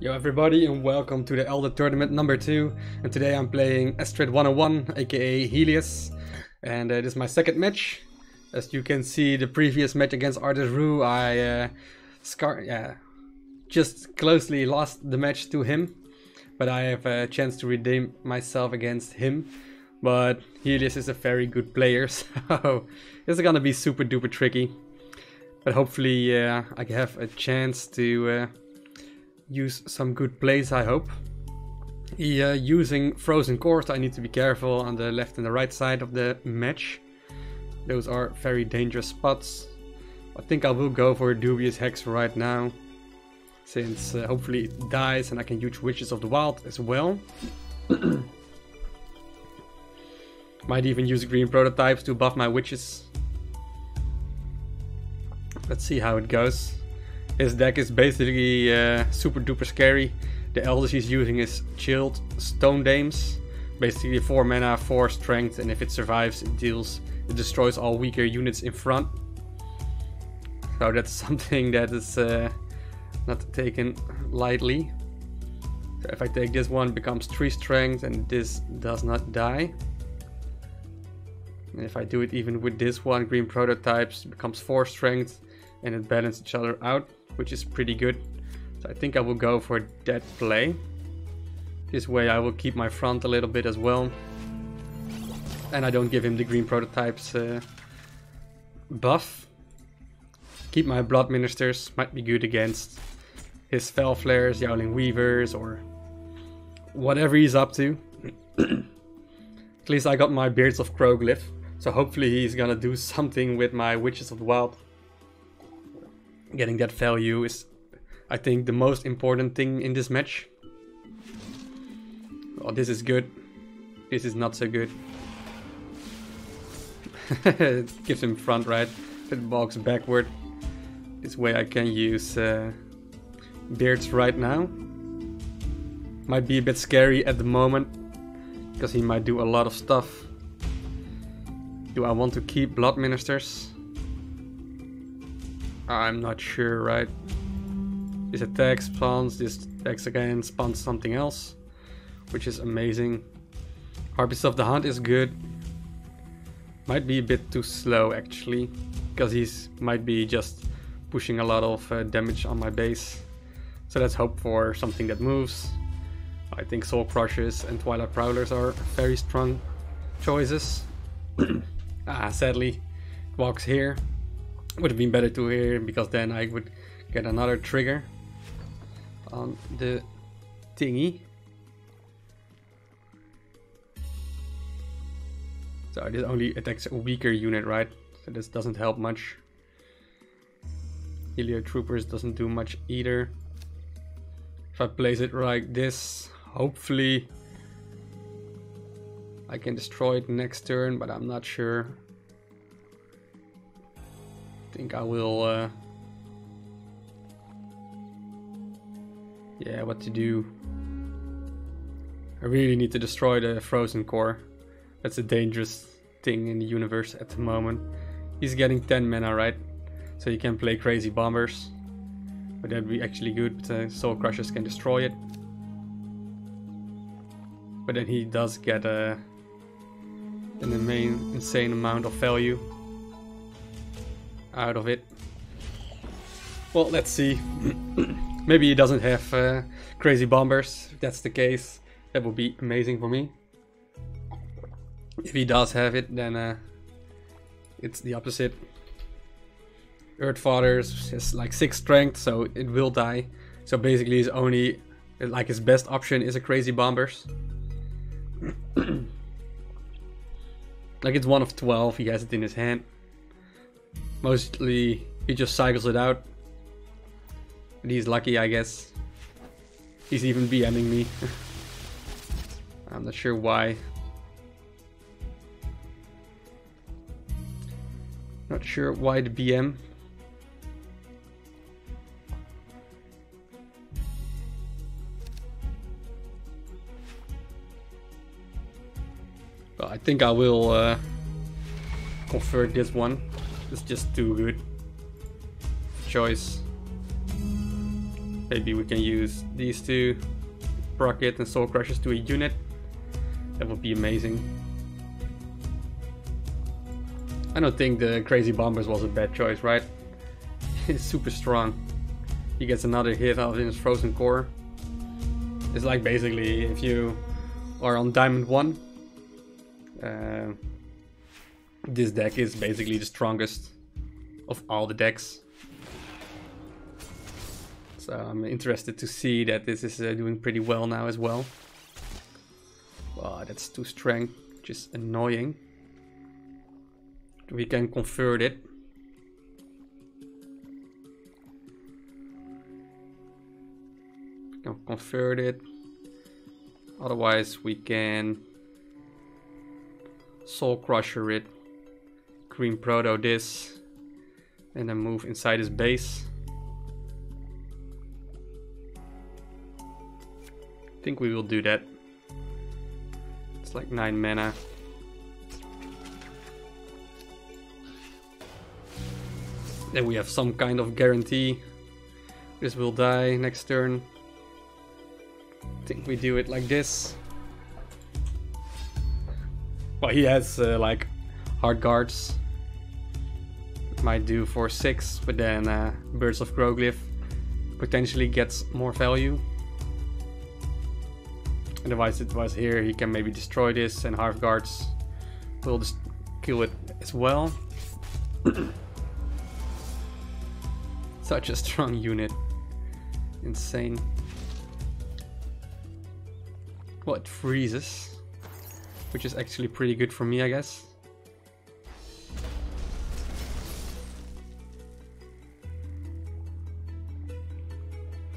Yo everybody, and welcome to the Elder Tournament number 2. And today I'm playing Astrid101, aka Helios. And this is my second match. As you can see, the previous match against Astrid101, I just closely lost the match to him. But I have a chance to redeem myself against him. But Helios is a very good player, so it's gonna be super duper tricky. But hopefully I have a chance to use some good plays, I hope. Using frozen cores, I need to be careful on the left and the right side of the match. Those are very dangerous spots. I think I will go for a dubious hex right now, since hopefully it dies and I can use Witches of the Wild as well. Might even use green prototypes to buff my witches. Let's see how it goes. His deck is basically super duper scary. The elders he's using is Chilled Stone Dames. Basically 4 mana, 4 strength, and if it survives it destroys all weaker units in front. So that's something that is not taken lightly. So if I take this one, it becomes 3 strength and this does not die. And if I do it even with this one, green prototypes, it becomes 4 strength and it balances each other out, which is pretty good. So I think I will go for that play. This way I will keep my front a little bit as well. And I don't give him the green prototypes buff. Keep my blood ministers, might be good against his Fell Flares, Yowling Weavers, or whatever he's up to. At least I got my Beards of Crowglyph, so hopefully he's gonna do something with my Witches of the Wild. Getting that value is, I think, the most important thing in this match. Oh, this is good. This is not so good. It gives him front right. It walks backward. This way I can use Beards right now. Might be a bit scary at the moment, because he might do a lot of stuff. Do I want to keep Blood Ministers? I'm not sure, right? This attack spawns, this attacks again, spawns something else, which is amazing. Harpist of the Hunt is good. Might be a bit too slow actually, because he's might be just pushing a lot of damage on my base. So let's hope for something that moves. I think Soul Crushers and Twilight Prowlers are very strong choices. Sadly, it walks here. Would have been better to here, because then I would get another trigger on the thingy. So this only attacks a weaker unit, right? So this doesn't help much. Helio Troopers doesn't do much either. If I place it like this, hopefully I can destroy it next turn, but I'm not sure. I think I will yeah, what to do. I really need to destroy the frozen core. That's a dangerous thing in the universe at the moment. He's getting 10 mana, right? So you can play crazy bombers, but that'd be actually good. But Soul Crushers can destroy it. But then he does get an insane amount of value out of it. Well, let's see. Maybe he doesn't have crazy bombers. If that's the case, that would be amazing for me. If he does have it, then it's the opposite. Earthfathers has like 6 strength, so it will die. So basically his only, like his best option is a crazy bombers. Like it's 1 of 12, he has it in his hand. Mostly he just cycles it out. But he's lucky, I guess. He's even BMing me. I'm not sure why. Not sure why the BM. Well, I think I will convert this one. It's just too good choice. Maybe we can use these two, Rocket and Soul Crushers to a unit. That would be amazing. I don't think the Crazy Bombers was a bad choice, right? He's super strong. He gets another hit out of his Frozen Core. It's like basically if you are on Diamond 1, this deck is basically the strongest of all the decks. So I'm interested to see that this is doing pretty well now as well. Wow, that's 2 strength, which is annoying. We can convert it. We can convert it. Otherwise we can Soul Crusher it, Green Proto this, and then move inside his base. I think we will do that. It's like 9 mana. Then we have some kind of guarantee. This will die next turn. I think we do it like this. Well, he has like hard guards. Might do for 6, but then Birds of Groglyph potentially gets more value. Otherwise it was here, he can maybe destroy this and hard guards will just kill it as well. Such a strong unit. Insane. Well, it freezes, which is actually pretty good for me, I guess.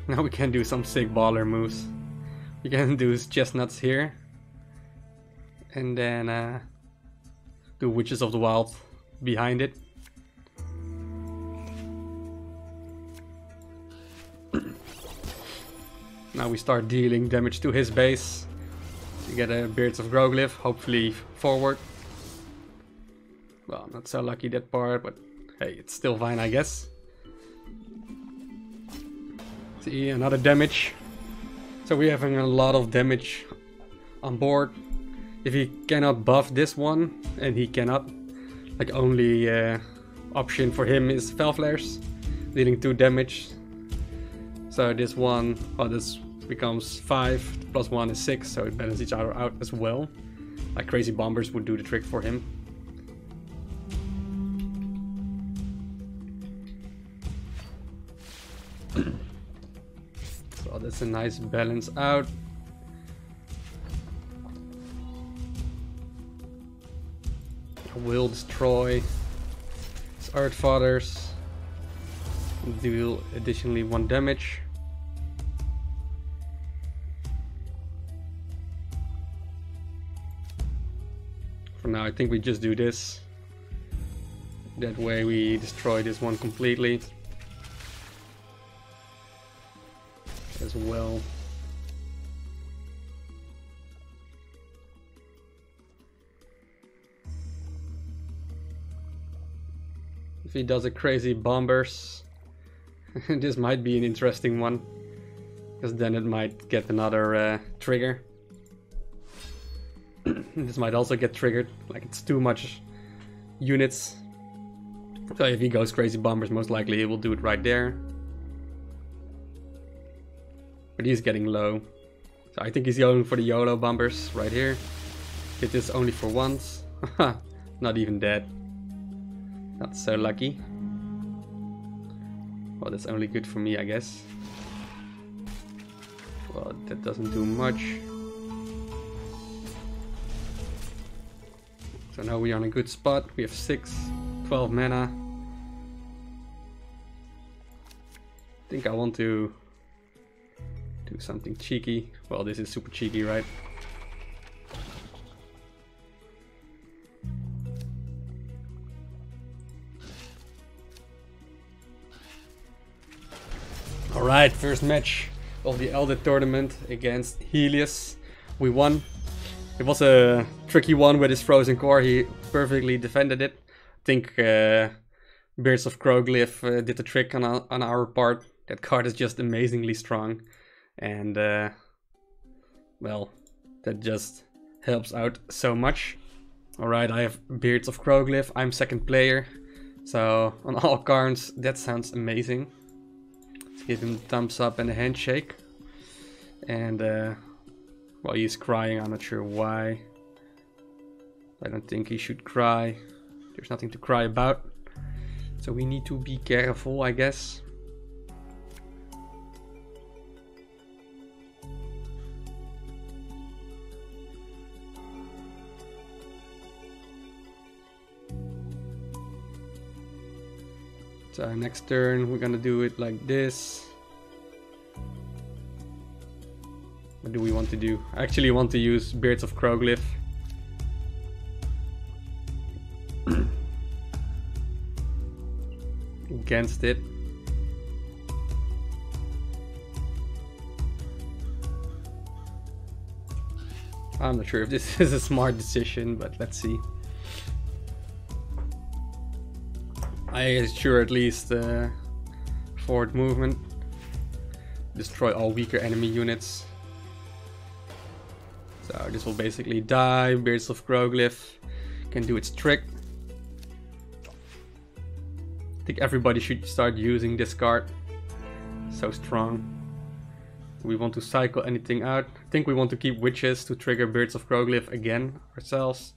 Now we can do some sick baller moves. We can do chestnuts here. And then do Witches of the Wild behind it. Now we start dealing damage to his base. We get a Beards of Groglyph, hopefully forward. Well, not so lucky that part, but hey, it's still fine, I guess. See, another damage. So we're having a lot of damage on board. If he cannot buff this one, and he cannot, like only option for him is Fel Flares, dealing 2 damage. So this one, well, this becomes 5, plus 1 is 6, so it balances each other out as well. Like Crazy Bombers would do the trick for him. So that's a nice balance out. I will destroy his Earth Fathers. Deal additionally 1 damage. For now I think we just do this. That way we destroy this one completely. As well. If he does a Crazy Bombers, this might be an interesting one, because then it might get another trigger. This might also get triggered, like it's too much units. So if he goes Crazy Bombers, most likely he will do it right there. But he's getting low. So I think he's going for the YOLO Bombers right here. Hit this only for once. Not even dead. Not so lucky. Well, that's only good for me, I guess. Well, that doesn't do much. So now we are in a good spot. We have 12 mana. I think I want to do something cheeky. Well, this is super cheeky, right? Alright, first match of the Elder Tournament against Helios. We won. It was a tricky one with his Frozen Core. He perfectly defended it. I think Beards of Groglyph did the trick on our part. That card is just amazingly strong, and well, that just helps out so much. Alright, I have Beards of Crowglyph, I'm second player, so on all cards that sounds amazing. Let's give him a thumbs up and a handshake. And well, he's crying, I'm not sure why. I don't think he should cry. There's nothing to cry about. So we need to be careful, I guess. So next turn we're gonna do it like this. What do we want to do? I actually want to use Beards of Crowglyph. Against it. I'm not sure if this is a smart decision, but let's see. I assure at least forward movement. Destroy all weaker enemy units. So this will basically die. Beards of Crowglyph can do its trick. I think everybody should start using this card. So strong. We want to cycle anything out. I think we want to keep witches to trigger Beards of Crowglyph again ourselves.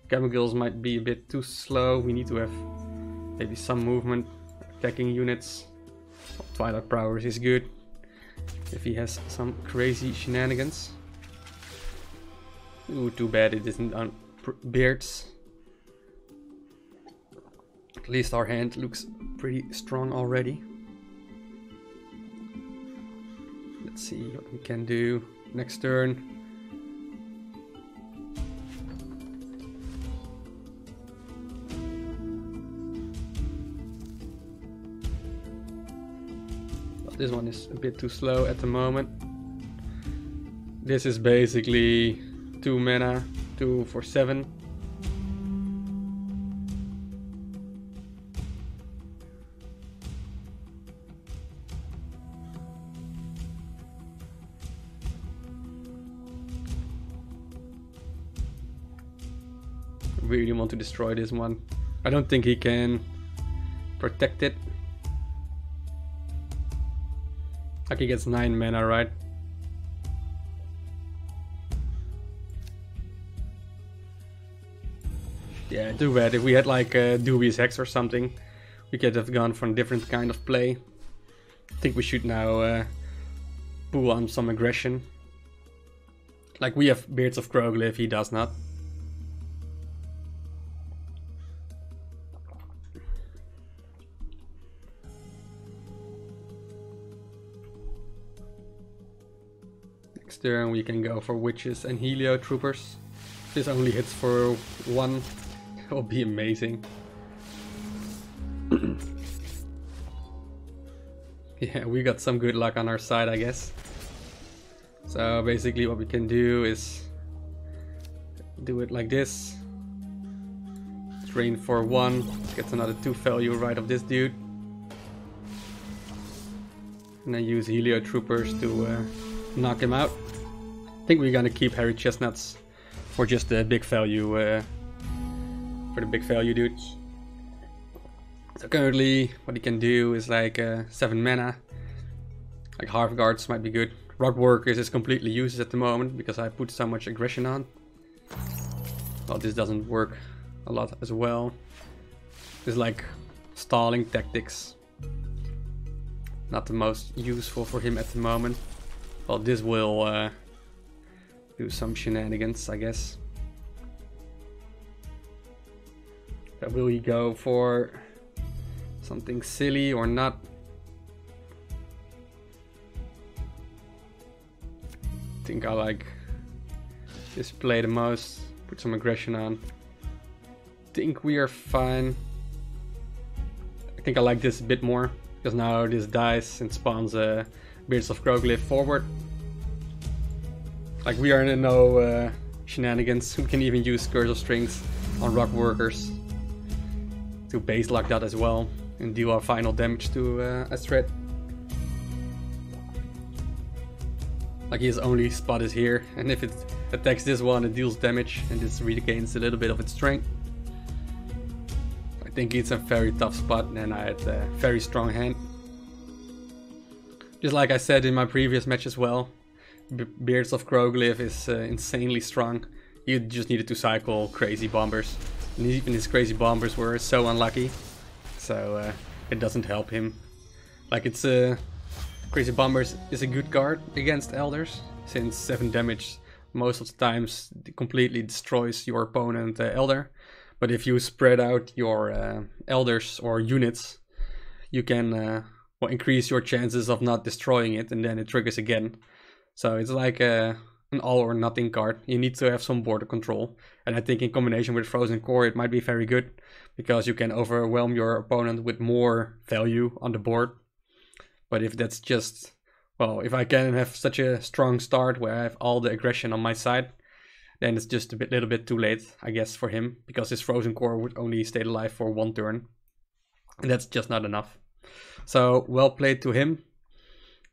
Chemicals might be a bit too slow. We need to have maybe some movement. Attacking units. Twilight Prowess is good if he has some crazy shenanigans. Ooh, too bad it isn't on Beards. At least our hand looks pretty strong already. Let's see what we can do next turn. Well, this one is a bit too slow at the moment. This is basically 2 mana, 2 for 7. Really want to destroy this one. I don't think he can protect it. Like he gets 9 mana, right? Yeah, too bad. If we had like a Dubious Hex or something, we could have gone for a different kind of play. I think we should now pull on some aggression. Like we have Beards of Crowglyph, he does not. Next turn we can go for Witches and Helios Troopers. This only hits for 1. That will be amazing. Yeah, we got some good luck on our side, I guess. So basically what we can do is do it like this. Drain for 1, gets another 2 value right of this dude. And then use Helios Troopers to knock him out. I think we're gonna keep Harry Chestnuts for just the big value, for the big value dudes. So currently what he can do is like 7 mana. Like Half Guards might be good. Rock Workers is completely useless at the moment because I put so much aggression on. Well, this doesn't work a lot as well. It's like stalling tactics. Not the most useful for him at the moment. Well, this will do some shenanigans, I guess. But will he go for something silly or not? I think I like this play the most. Put some aggression on. Think we are fine. I think I like this a bit more because now this dies and spawns a Beards of Crowglyph forward. Like we are in no shenanigans. We can even use Curse of Strings on Rock Workers to base lock that as well and deal our final damage to Astrid. Like his only spot is here, and if it attacks this one, it deals damage, and this regains a little bit of its strength. I think it's a very tough spot, and I had a very strong hand. Just like I said in my previous match as well, Beards of Kroglyph is insanely strong. You just needed to cycle crazy bombers, and even his crazy bombers were so unlucky, so it doesn't help him. Like it's Crazy Bombers is a good card against Elders, since 7 damage most of the times completely destroys your opponent Elder. But if you spread out your Elders or units, you can well, increase your chances of not destroying it, and then it triggers again. So it's like an all or nothing card. You need to have some border control, and I think in combination with Frozen Core it might be very good, because you can overwhelm your opponent with more value on the board. But if that's just, well, if I can have such a strong start where I have all the aggression on my side, then it's just a little bit too late, I guess, for him, because his Frozen Core would only stay alive for 1 turn, and that's just not enough. So well played to him.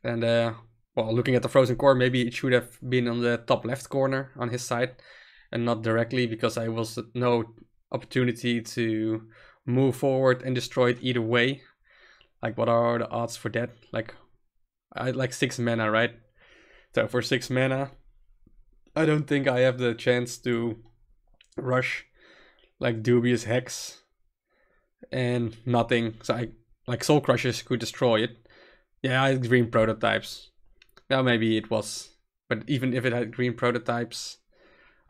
And well, looking at the Frozen Core, maybe it should have been on the top left corner on his side, and not directly, because I was no opportunity to move forward and destroy it either way. Like, what are the odds for that? Like, I had like 6 mana, right? So for 6 mana, I don't think I have the chance to rush like Dubious Hex and nothing. So I like Soul Crushers could destroy it. Yeah, I had green prototypes. Now maybe it was, but even if it had green prototypes,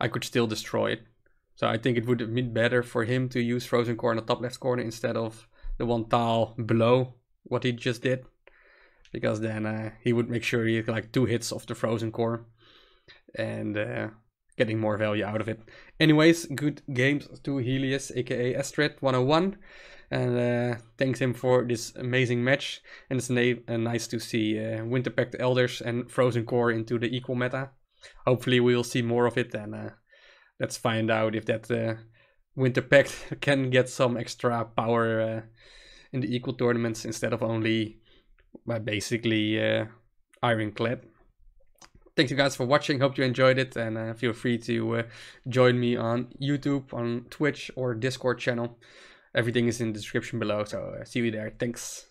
I could still destroy it. So I think it would have been better for him to use Frozen Core in the top left corner instead of the 1 tile below what he just did, because then he would make sure he had like 2 hits of the Frozen Core and getting more value out of it. Anyways, good games to Helios, aka Astrid101, and thanks him for this amazing match. And it's nice to see Winter Pact Elders and Frozen Core into the equal meta. Hopefully we'll see more of it, and let's find out if that Winter Pact can get some extra power in the equal tournaments instead of only basically Ironclad. Thanks you guys for watching, hope you enjoyed it, and feel free to join me on YouTube, on Twitch or Discord channel. Everything is in the description below, so see you there. Thanks.